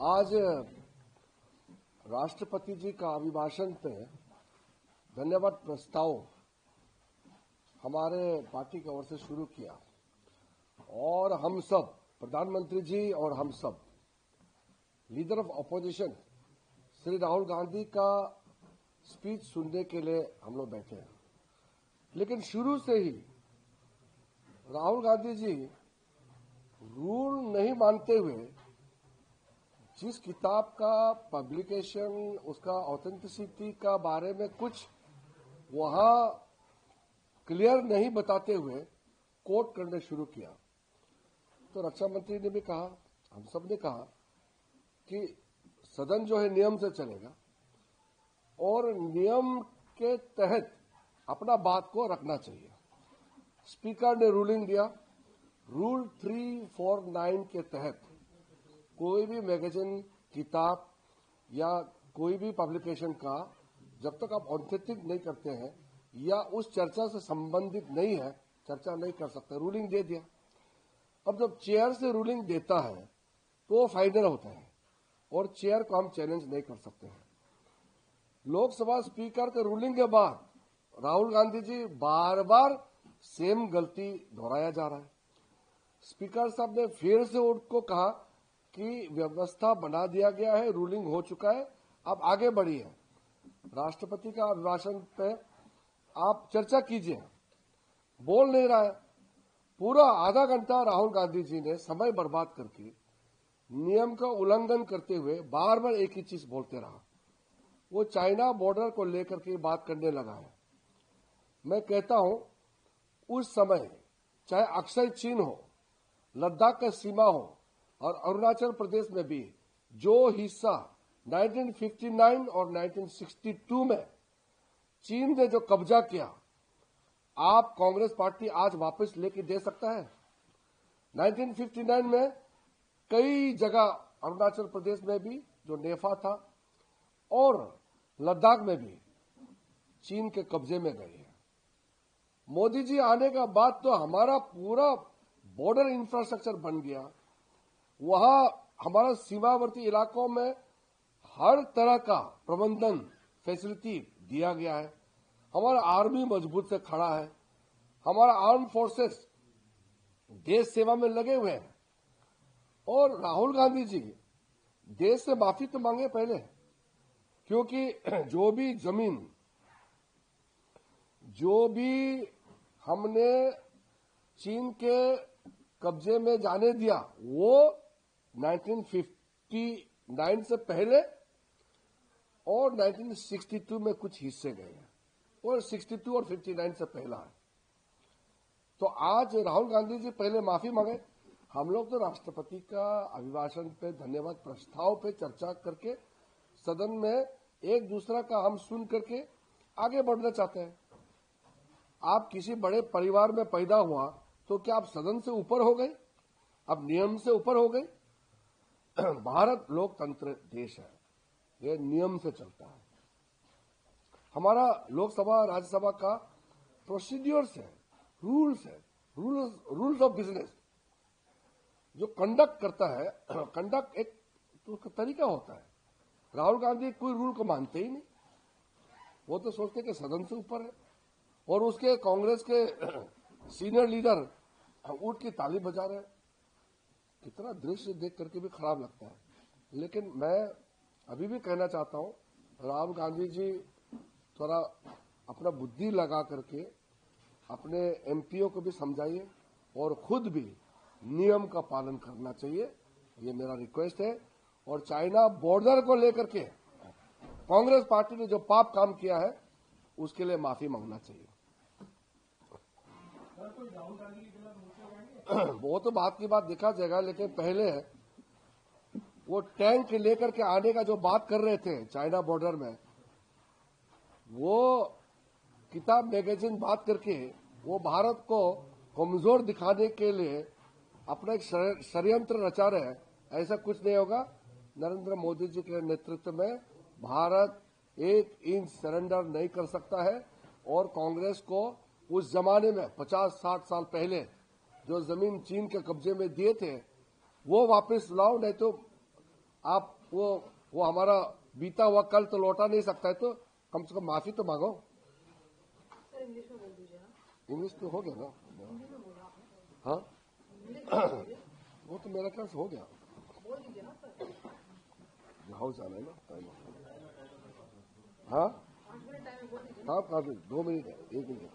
आज राष्ट्रपति जी का अभिभाषण पे धन्यवाद प्रस्ताव हमारे पार्टी की ओर से शुरू किया और हम सब, प्रधानमंत्री जी और हम सब, leader of opposition Shri Rahul Gandhi का स्पीच सुनने के लिए हम लोग बैठे हैं। लेकिन शुरू से ही राहुल गांधी जी रूल नहीं मानते हुए जिस किताब का पब्लिकेशन, उसका ऑथेंटिसिटी का बारे में कुछ वहां क्लियर नहीं बताते हुए कोट करने शुरू किया। तो रक्षा मंत्री ने भी कहा, हम सब ने कहा कि सदन जो है नियम से चलेगा और नियम के तहत अपना बात को रखना चाहिए। स्पीकर ने रूलिंग दिया, रूल 349 के तहत कोई भी मैगजीन, किताब या कोई भी पब्लिकेशन का जब तक आप ऑथेंटिक नहीं करते हैं या उस चर्चा से संबंधित नहीं है, चर्चा नहीं कर सकते। रूलिंग दे दिया। अब जब चेयर से रूलिंग देता है तो वो फाइनल होता है और चेयर को हम चैलेंज नहीं कर सकते हैं। लोकसभा स्पीकर के रूलिंग के बाद राहुल गांधी जी बार बार सेम गलती दोहराया जा रहा है। स्पीकर साहब ने फिर से उनको कहा कि व्यवस्था बना दिया गया है, रूलिंग हो चुका है, अब आगे बढ़िए। राष्ट्रपति का अभिभाषण पे आप चर्चा कीजिए, बोल नहीं रहा है। पूरा आधा घंटा राहुल गांधी जी ने समय बर्बाद करके नियम का उल्लंघन करते हुए बार बार एक ही चीज बोलते रहा। वो चाइना बॉर्डर को लेकर के बात करने लगा है। मैं कहता हूं, उस समय चाहे अक्षय चीन हो, लद्दाख का सीमा हो और अरुणाचल प्रदेश में भी जो हिस्सा 1959 और 1962 में चीन ने जो कब्जा किया, आप कांग्रेस पार्टी आज वापस लेके दे सकता है। 1959 में कई जगह अरुणाचल प्रदेश में भी जो नेफा था और लद्दाख में भी चीन के कब्जे में गए हैं। मोदी जी आने का बाद तो हमारा पूरा बॉर्डर इंफ्रास्ट्रक्चर बन गया। वहां हमारा सीमावर्ती इलाकों में हर तरह का प्रबंधन फैसिलिटी दिया गया है। हमारा आर्मी मजबूत से खड़ा है। हमारा आर्म फोर्सेस देश सेवा में लगे हुए हैं। और राहुल गांधी जी देश से माफी तो मांगे पहले, क्योंकि जो भी जमीन, जो भी हमने चीन के कब्जे में जाने दिया, वो 1959 से पहले और 1962 में कुछ हिस्से गए हैं और 62 और 59 से पहला है। तो आज राहुल गांधी जी पहले माफी मांगे। हम लोग तो राष्ट्रपति का अभिभाषण पे, धन्यवाद प्रस्ताव पे चर्चा करके सदन में एक दूसरा का हम सुन करके आगे बढ़ना चाहते हैं। आप किसी बड़े परिवार में पैदा हुआ तो क्या आप सदन से ऊपर हो गए? अब नियम से ऊपर हो गए? भारत लोकतंत्र देश है, ये नियम से चलता है। हमारा लोकसभा राज्यसभा का प्रोसीड्यूर्स है, रूल्स है, रूल्स ऑफ बिजनेस जो कंडक्ट करता है। कंडक्ट एक तो उसका तरीका होता है। राहुल गांधी कोई रूल को मानते ही नहीं। वो तो सोचते कि सदन से ऊपर है और उसके कांग्रेस के सीनियर लीडर उठ के ताली बजा रहे हैं। कितना दृश्य देख करके भी खराब लगता है। लेकिन मैं अभी भी कहना चाहता हूं, राहुल गांधी जी थोड़ा अपना बुद्धि लगा करके अपने एमपीओ को भी समझाइए और खुद भी नियम का पालन करना चाहिए, ये मेरा रिक्वेस्ट है। और चाइना बॉर्डर को लेकर के कांग्रेस पार्टी ने जो पाप काम किया है उसके लिए माफी मांगना चाहिए। वो तो बात की बात दिखा जाएगा, लेकिन पहले वो टैंक लेकर के आने का जो बात कर रहे थे चाइना बॉर्डर में, वो किताब मैगजीन बात करके वो भारत को कमजोर दिखाने के लिए अपना एक षड्यंत्र रचा रहे हैं। ऐसा कुछ नहीं होगा। नरेंद्र मोदी जी के नेतृत्व में भारत 1 इंच सरेंडर नहीं कर सकता है और कांग्रेस को उस जमाने में 50-60 साल पहले जो जमीन चीन के कब्जे में दिए थे वो वापस लाओ, नहीं तो आप वो हमारा बीता हुआ कल तो लौटा नहीं सकता है, तो कम से कम माफी तो मांगो। इंग्लिश तो हो गया ना? हाँ वो तो मेरा ख्याल से हो गया। हाउस जाना है ना, टाइम। हाँ कहाँ 2 मिनट है, 1 मिनट।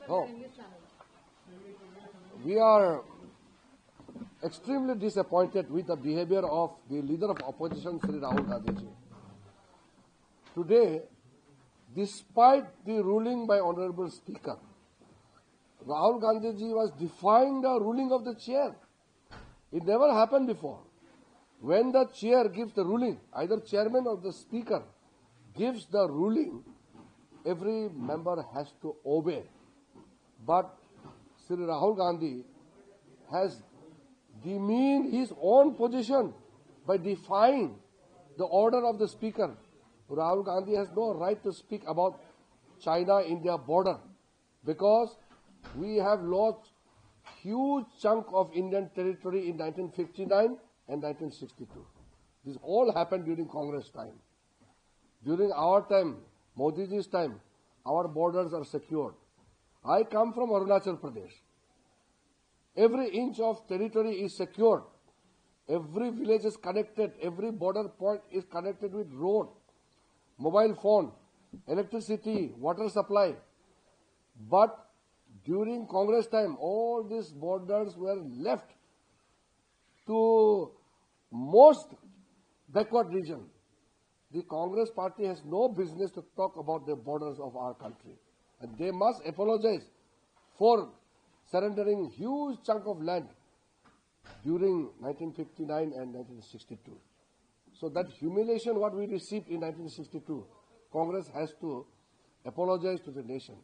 हाँ, we are extremely disappointed with the behavior of the leader of opposition, Sri Rahul Gandhi ji. Today, despite the ruling by Honorable Speaker, Rahul Gandhi ji was defying the ruling of the chair. It never happened before. When the chair gives the ruling, either chairman or the speaker gives the ruling, every member has to obey. But Sri Rahul Gandhi has demeaned his own position by defying the order of the speaker. Rahul Gandhi has no right to speak about China-India border because we have lost huge chunk of Indian territory in 1959 and 1962. This all happened during Congress time. During our time, Modi ji's time, our borders are secured. I come from Arunachal Pradesh. Every inch of territory is secured. Every village is connected. Every border point is connected with road, mobile phone, electricity, water supply. But during Congress time, all these borders were left to most backward region. The Congress party has no business to talk about the borders of our country. And they must apologize for surrendering huge chunk of land during 1959 and 1962. So that humiliation what we received in 1962, Congress has to apologize to the nation.